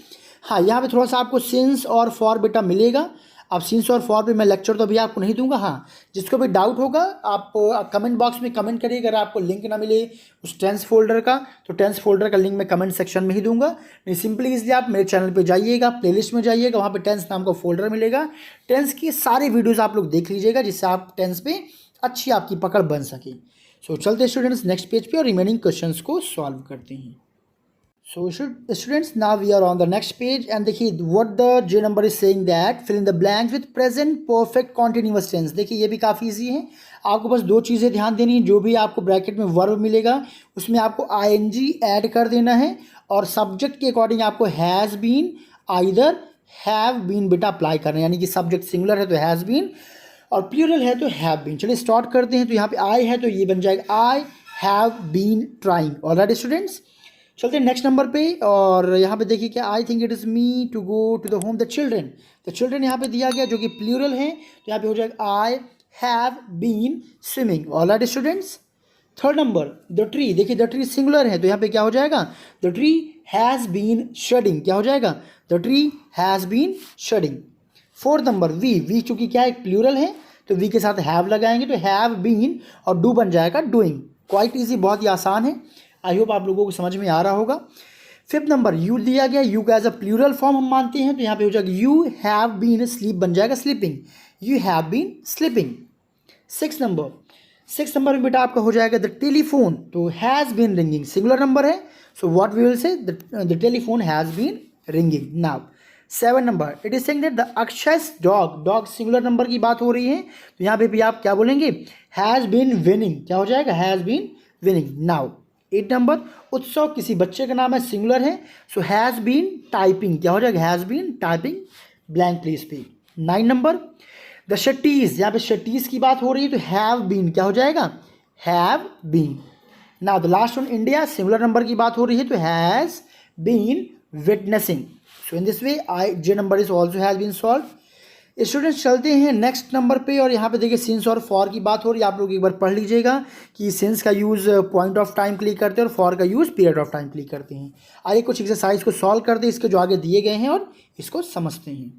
हाँ, यहाँ पे थोड़ा सा आपको सिंस और फॉर बेटा मिलेगा। अब सिंस और फॉर पे मैं लेक्चर तो अभी आपको नहीं दूंगा। हाँ, जिसको भी डाउट होगा आप कमेंट बॉक्स में कमेंट करिए। अगर आपको लिंक ना मिले उस टेंस फोल्डर का, तो टेंस फोल्डर का लिंक मैं कमेंट सेक्शन में ही दूंगा। नहीं, सिंपली इसलिए आप मेरे चैनल पे जाइएगा, प्लेलिस्ट में जाइएगा, वहाँ पे टेंस नाम का फोल्डर मिलेगा। टेंस की सारे वीडियोज़ आप लोग देख लीजिएगा, जिससे आप टेंस पे अच्छी आपकी पकड़ बन सके। सो चलते स्टूडेंट्स नेक्स्ट पेज पे और रिमेनिंग क्वेश्चंस को सॉल्व करते हैं। So students, now we are on the next page and देखिए what the J number is saying that fill in the blanks with present perfect continuous tense। देखिए ये भी काफ़ी इजी है। आपको बस दो चीज़ें ध्यान देनी है। जो भी आपको ब्रैकेट में वर्ब मिलेगा उसमें आपको ing ऐड कर देना है और सब्जेक्ट के अकॉर्डिंग आपको has been either have been बेटा अप्लाई करना है। यानी कि सब्जेक्ट सिंगुलर है तो हैज़ बीन और प्लूरल है तो हैव बीन। चलिए स्टार्ट करते हैं। तो यहाँ पे आई है तो ये बन जाएगा I have been trying. Alright students, चलते हैं नेक्स्ट नंबर पे। और यहाँ पे देखिए क्या, I think it is me to go to the home the children. The children यहाँ पे दिया गया जो कि प्लूरल है, तो यहाँ पे हो जाएगा I have been swimming. Alright students, third number the tree. देखिए द ट्री सिंगुलर है तो यहाँ पे क्या हो जाएगा, the tree has been shading. क्या हो जाएगा, the tree has been shading. Fourth number we चूँकि क्या है प्लूरल है तो वी के साथ हैव लगाएंगे तो हैव बीन और डू बन जाएगा डूइंग। क्वाइट ईजी, बहुत ही आसान है। आई होप आप लोगों को समझ में आ रहा होगा। फिफ्थ नंबर यू दिया गया, यू का एज अ प्लूरल फॉर्म हम मानते हैं तो यहाँ पे हो जाएगा यू हैव बीन स्लीप बन जाएगा sleeping, you have been sleeping. Six number में बेटा आपका हो जाएगा द टेलीफोन, तो has been ringing singular number है, so what we will say the telephone has been ringing. Now seven number it is saying that the Akshay's dog singular number की बात हो रही है तो यहाँ पे भी आप क्या बोलेंगे, हैज़ बीन विनिंग। क्या हो जाएगा, has been winning. Now eight number Utsav किसी बच्चे का नाम है सिंगुलर है, सो हैज़ बीन टाइपिंग। क्या हो जाएगा, has been typing blank place पे। नाइन नंबर द शटीज, यहाँ पे शटीज की बात हो रही है तो हैव बीन। क्या हो जाएगा, have been. Now the last one India, singular number की बात हो रही है तो has been witnessing. So in this way I J number is also has been solve. Students चलते हैं नेक्स्ट नंबर पे और यहाँ पे देखिए सिंस और फॉर की बात हो रही है। आप लोग एक बार पढ़ लीजिएगा कि सिंस का यूज़ पॉइंट ऑफ टाइम के लिए करते हैं और फॉर का यूज़ पीरियड ऑफ टाइम के लिए करते हैं। आइए कुछ एक्सरसाइज को सॉल्व करते हैं इसके जो आगे दिए गए हैं और इसको समझते हैं।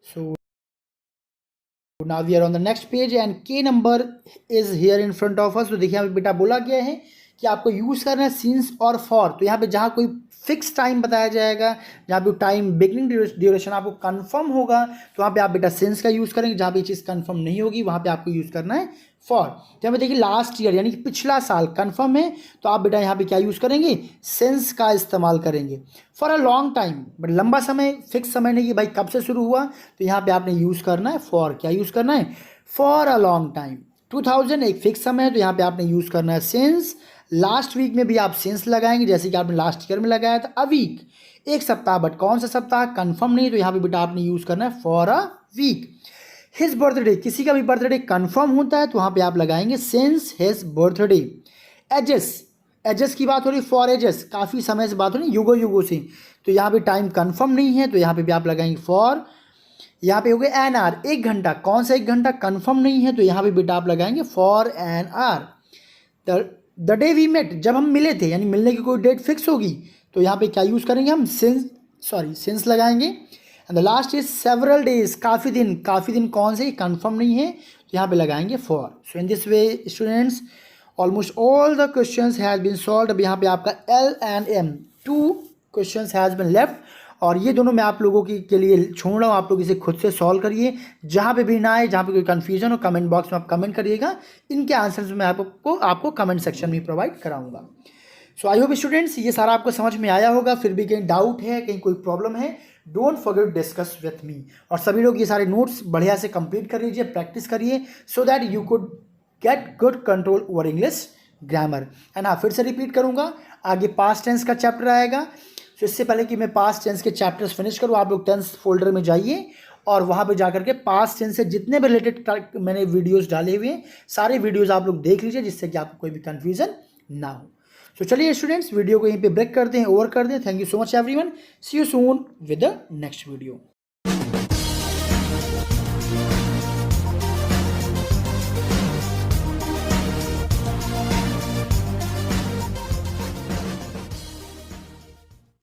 So now we are on the next page and K number is here in front of us. तो देखिए यहाँ पे बेटा बोला गया है कि आपको यूज़ करना है सिंस और फॉर। तो यहाँ पे जहाँ कोई फिक्स टाइम बताया जाएगा, जहाँ पे टाइम बिगनिंग ड्यूरेशन आपको कंफर्म होगा तो वहाँ पे आप बेटा सिंस का यूज़ करेंगे। जहाँ पे ये चीज़ कंफर्म नहीं होगी वहाँ पे आपको यूज़ करना है फॉर। तो यहाँ पे देखिए लास्ट ईयर यानी कि पिछला साल कंफर्म है तो आप बेटा यहाँ पे क्या यूज़ करेंगे, सिंस का इस्तेमाल करेंगे। For a long time, but लंबा समय, फिक्स समय नहीं कि भाई कब से शुरू हुआ, तो यहाँ पे आपने यूज़ करना है फॉर। क्या यूज़ करना है, फॉर अ लॉन्ग टाइम। 2000 एक फिक्स समय है तो यहाँ पे आपने यूज़ करना है सिंस। लास्ट वीक में भी आप सिंस लगाएंगे जैसे कि आपने लास्ट ईयर में लगाया था। अ वीक एक सप्ताह, बट कौन सा सप्ताह कंफर्म नहीं, तो यहाँ पे बेटा आपने यूज़ करना है for a week. His birthday, किसी का भी बर्थडे कंफर्म होता है तो वहाँ पे आप लगाएंगे सिंस हिज बर्थडे। एजेस की बात हो रही, फॉर एजेस काफ़ी समय से बात हो रही, युगों से, तो यहाँ पे टाइम कंफर्म नहीं है तो यहाँ पे भी आप लगाएंगे फॉर। यहाँ पे हो गया एन आर, एक घंटा, कौन सा एक घंटा कंफर्म नहीं है तो यहाँ पे बेटा आप लगाएंगे for an hour. The day we met, जब हम मिले थे, यानी मिलने की कोई डेट फिक्स होगी तो यहाँ पे क्या यूज़ करेंगे हम, सिंस लगाएंगे। And the last is several days, काफ़ी दिन कौन से कंफर्म नहीं है तो यहाँ पे लगाएंगे for. So in this way students almost all the questions has been solved. अब यहाँ पे आपका L and M 2 questions has been left और ये दोनों मैं आप लोगों के लिए छोड़ रहा हूँ। आप लोग इसे खुद से सॉल्व करिए, जहाँ पे भी ना आए, जहाँ पे कोई कन्फ्यूजन हो कमेंट बॉक्स में आप कमेंट करिएगा। इनके आंसर्स मैं आपको कमेंट सेक्शन में प्रोवाइड कराऊंगा। सो आई होप स्टूडेंट्स ये सारा आपको समझ में आया होगा। फिर भी कहीं डाउट है, कहीं कोई प्रॉब्लम है, don't forget discuss with me. और सभी लोग ये सारे नोट्स बढ़िया से कंप्लीट कर लीजिए, प्रैक्टिस करिए so that you could get good control over English grammar. And हाँ, फिर से रिपीट करूँगा, आगे पास्ट टेंस का चैप्टर आएगा। तो इससे पहले कि मैं पास्ट टेंस के चैप्टर्स फिनिश करूँ, आप लोग टेंस फोल्डर में जाइए और वहाँ पे जाकर के पास्ट टेंस से जितने भी रिलेटेड मैंने वीडियोस डाले हुए हैं सारे वीडियोस आप लोग देख लीजिए, जिससे कि आपको कोई भी कन्फ्यूजन ना हो। तो चलिए स्टूडेंट्स वीडियो को यहीं पे ब्रेक करते हैं, ओवर करते हैं। Thank you so much everyone, see you soon with the next video.